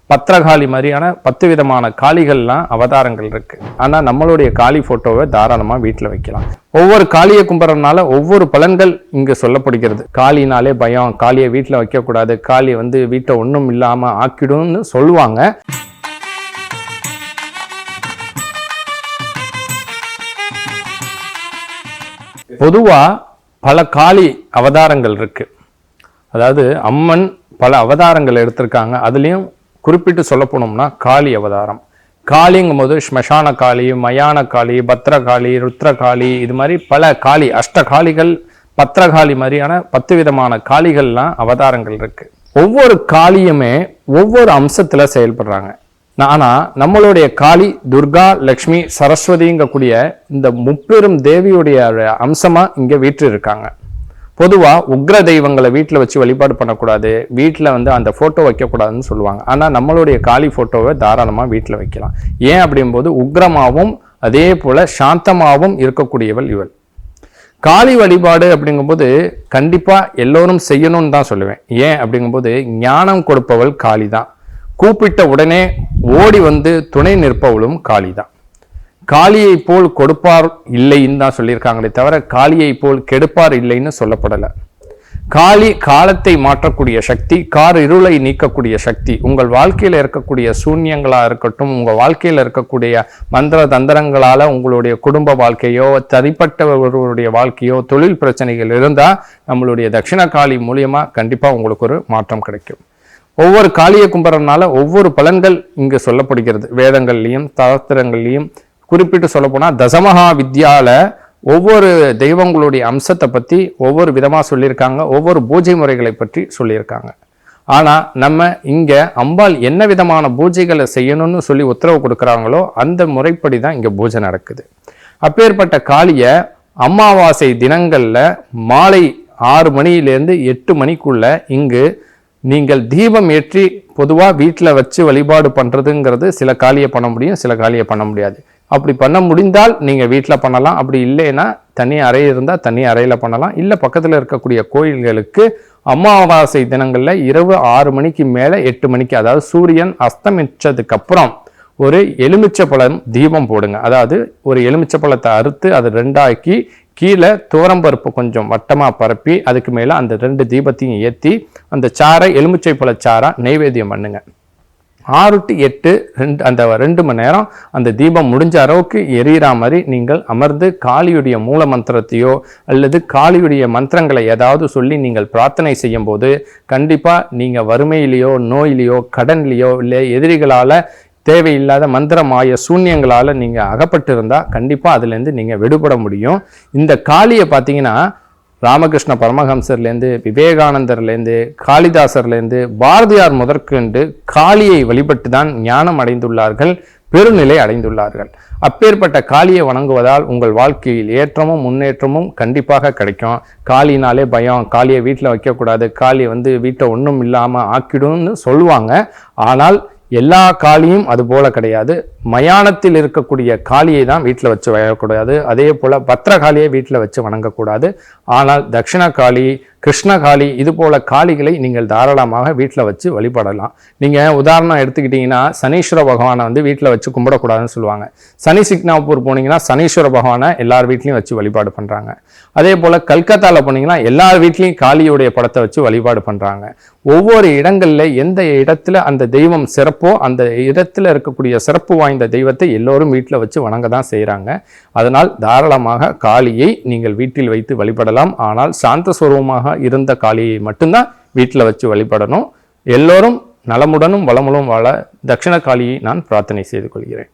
பத்திரகாளி மாதிரியான 10 விதமான காளிகள்லாம் அவதாரங்கள் இருக்கு. ஆனா நம்மளுடைய காளி போட்டோவை தாராளமா வீட்டில் வைக்கலாம். ஒவ்வொரு காளியை கும்பிட்றதுனால ஒவ்வொரு பலன்கள் இங்கு சொல்லப்படுகிறது. காளினாலே பயம், காளியை வீட்டில் வைக்கக்கூடாது, காளி வீட்டை ஒன்றும் இல்லாம ஆக்கிடும்னு சொல்லுவாங்க. பொதுவா பல காளி அவதாரங்கள் இருக்கு. அதாவது அம்மன் பல அவதாரங்கள் எடுத்திருக்காங்க. அதுலேயும் குறிப்பிட்டு சொல்ல போனோம்னா காளி அவதாரம். காளிங்கும் போது ஸ்மசான காளி, மயான காளி, பத்ரகாளி, ருத்ரகாளி, இது மாதிரி பல காளி, அஷ்டகாளிகள், பத்ரகாளி மாதிரியான 10 விதமான காளிகள்லாம் அவதாரங்கள் இருக்கு. ஒவ்வொரு காளியுமே ஒவ்வொரு அம்சத்துல செயல்படுறாங்க. ஆனா நம்மளுடைய காளி துர்கா, லக்ஷ்மி, சரஸ்வதிங்கக்கூடிய இந்த முப்பெரும் தேவியுடைய அம்சமா இங்க வீற்று இருக்காங்க. பொதுவா உக்ர தெய்வங்களை வீட்டில் வச்சு வழிபாடு பண்ணக்கூடாது, வீட்டில் அந்த போட்டோ வைக்கக்கூடாதுன்னு சொல்லுவாங்க. ஆனா நம்மளுடைய காளி போட்டோவை தாராளமா வீட்டில் வைக்கலாம். ஏன் அப்படிங்கும்போது உக்ரமாவும் அதே போல சாந்தமாவும் இருக்கக்கூடியவள் இவள். காளி வழிபாடு அப்படிங்கும்போது கண்டிப்பா எல்லோரும் செய்யணும்னு தான் சொல்லுவேன். ஏன் அப்படிங்கும்போது ஞானம் கொடுப்பவள் காளி தான். கூப்பிட்ட உடனே ஓடி துணை நிற்பவளும் காளி தான். காளியை போல் கொடுப்பார் இல்லைன்னு தான் சொல்லியிருக்காங்களே தவிர காளியை போல் கெடுப்பார் இல்லைன்னு சொல்லப்படலை. காளி காலத்தை மாற்றக்கூடிய சக்தி, கார் இருளை நீக்கக்கூடிய சக்தி. உங்கள் வாழ்க்கையில் இருக்கக்கூடிய சூன்யங்களா இருக்கட்டும், உங்க வாழ்க்கையில் இருக்கக்கூடிய மந்திர தந்திரங்களால உங்களுடைய குடும்ப வாழ்க்கையோ, தனிப்பட்டவர்களுடைய வாழ்க்கையோ, தொழில் பிரச்சனைகள் இருந்தா நம்மளுடைய தட்சிண காளி மூலியமா கண்டிப்பா உங்களுக்கு ஒரு மாற்றம் கிடைக்கும். ஒவ்வொரு காளியை கும்பிட்றதுனால ஒவ்வொரு பலன்கள் இங்கு சொல்லப்படுகிறது. வேதங்கள்லையும் சாஸ்திரங்கள்லையும் குறிப்பிட்டு சொல்ல போனா தசமகா வித்யால ஒவ்வொரு தெய்வங்களுடைய அம்சத்தை பத்தி ஒவ்வொரு விதமா சொல்லியிருக்காங்க, ஒவ்வொரு பூஜை முறைகளை பற்றி சொல்லியிருக்காங்க. ஆனா நம்ம இங்க அம்பாள் என்ன விதமான பூஜைகளை செய்யணும்னு சொல்லி உத்தரவு கொடுக்குறாங்களோ அந்த முறைப்படி தான் இங்க பூஜை நடக்குது. அப்பேற்பட்ட காளிய அமாவாசை தினங்கள்ல மாலை 6 மணியிலேருந்து 8 மணிக்குள்ள இங்கு நீங்கள் தீபம் ஏற்றி பொதுவாக வீட்டில் வச்சு வழிபாடு பண்ணுறதுங்கிறது சில காளியை பண்ண முடியும், சில காளியை பண்ண முடியாது. அப்படி பண்ண முடிந்தால் நீங்கள் வீட்டில் பண்ணலாம். அப்படி இல்லைன்னா தனி அறை இருந்தால் தனி அறையில் பண்ணலாம். இல்லை பக்கத்தில் இருக்கக்கூடிய கோயில்களுக்கு அமாவாசை தினங்களில் இரவு 6 மணிக்கு மேலே 8 மணிக்கு, அதாவது சூரியன் அஸ்தமிச்சதுக்கு அப்புறம் ஒரு எலுமிச்சை பழம் தீபம் போடுங்க. அதாவது ஒரு எலுமிச்சை பழத்தை அறுத்து அதை 2ஆக்கி கீழே துவரம்பருப்பு கொஞ்சம் வட்டமாக பரப்பி அதுக்கு மேலே அந்த 2 தீபத்தையும் ஏற்றி அந்த சாரை எலுமிச்சை பழச்சாரா நைவேத்தியம் பண்ணுங்க. 6 to 8 அந்த 2 மணி நேரம் அந்த தீபம் முடிஞ்ச அளவுக்கு எரியிற மாதிரி நீங்கள் அமர்ந்து காளியுடைய மூல மந்திரத்தையோ அல்லது காளியுடைய மந்திரங்களை ஏதாவது சொல்லி நீங்கள் பிரார்த்தனை செய்யும் போது கண்டிப்பாக நீங்கள் வறுமையிலேயோ, நோயிலேயோ, கடன்லேயோ, இல்லை எதிரிகளால் தேவையில்லாத மந்திரமாய சூன்யங்களால் நீங்கள் அகப்பட்டு இருந்தால் கண்டிப்பாக அதுலேருந்து நீங்கள் விடுபட முடியும். இந்த காளியை பார்த்தீங்கன்னா ராமகிருஷ்ண பரமஹம்சர்லேருந்து, விவேகானந்தர்லேருந்து, காளிதாசர்லேருந்து, பாரதியார் முதற்கொண்டு காளியை வழிபட்டு தான் ஞானம் அடைந்துள்ளார்கள், பெருநிலை அடைந்துள்ளார்கள். அப்பேற்பட்ட காளியை வணங்குவதால் உங்கள் வாழ்க்கையில் ஏற்றமும் முன்னேற்றமும் கண்டிப்பாக கிடைக்கும். காளினாலே பயம், காளியை வீட்டில் வைக்கக்கூடாது, காளி வீட்டை ஒன்றும் இல்லாமல் ஆக்கிடும்னு சொல்லுவாங்க. ஆனால் எல்லா காளியும் அது போல கிடையாது. மயானத்தில் இருக்கக்கூடிய காளியை தான் வீட்டில் வச்சு வணங்கக்கூடாது. அதே போல பத்ரகாளியை வீட்டில் வச்சு வணங்கக்கூடாது. ஆனால் தட்சிண காளி, கிருஷ்ணகாளி, இது போல காளிகளை நீங்கள் தாராளமாக வீட்டில் வச்சு வழிபடலாம். நீங்கள் உதாரணம் எடுத்துக்கிட்டிங்கன்னா சனீஸ்வர பகவானை வீட்டில் வச்சு கும்பிடக்கூடாதுன்னு சொல்லுவாங்க. சனி சிக்னாப்பூர் போனீங்கன்னா சனீஸ்வர பகவானை எல்லார் வீட்லையும் வச்சு வழிபாடு பண்ணுறாங்க. அதே போல் கல்கத்தாவில் போனீங்கன்னா எல்லார் வீட்லையும் காளியுடைய படத்தை வச்சு வழிபாடு பண்ணுறாங்க. ஒவ்வொரு இடங்களில் எந்த இடத்துல அந்த தெய்வம் சிறப்போ அந்த இடத்துல இருக்கக்கூடிய சிறப்பு வாய்ந்த தெய்வத்தை எல்லோரும் வீட்டில் வச்சு வணங்க தான் செய்கிறாங்க. அதனால் தாராளமாக காளியை நீங்கள் வீட்டில் வைத்து வழிபடலாம். ஆனால் சாந்த சுரூபமாக இருந்த காளியை மட்டும்தான் வீட்டில் வச்சு வழிபடணும். எல்லோரும் நலமுடனும் வளமுடன் வாழ தட்சிண காளியை நான் பிரார்த்தனை செய்து கொள்கிறேன்.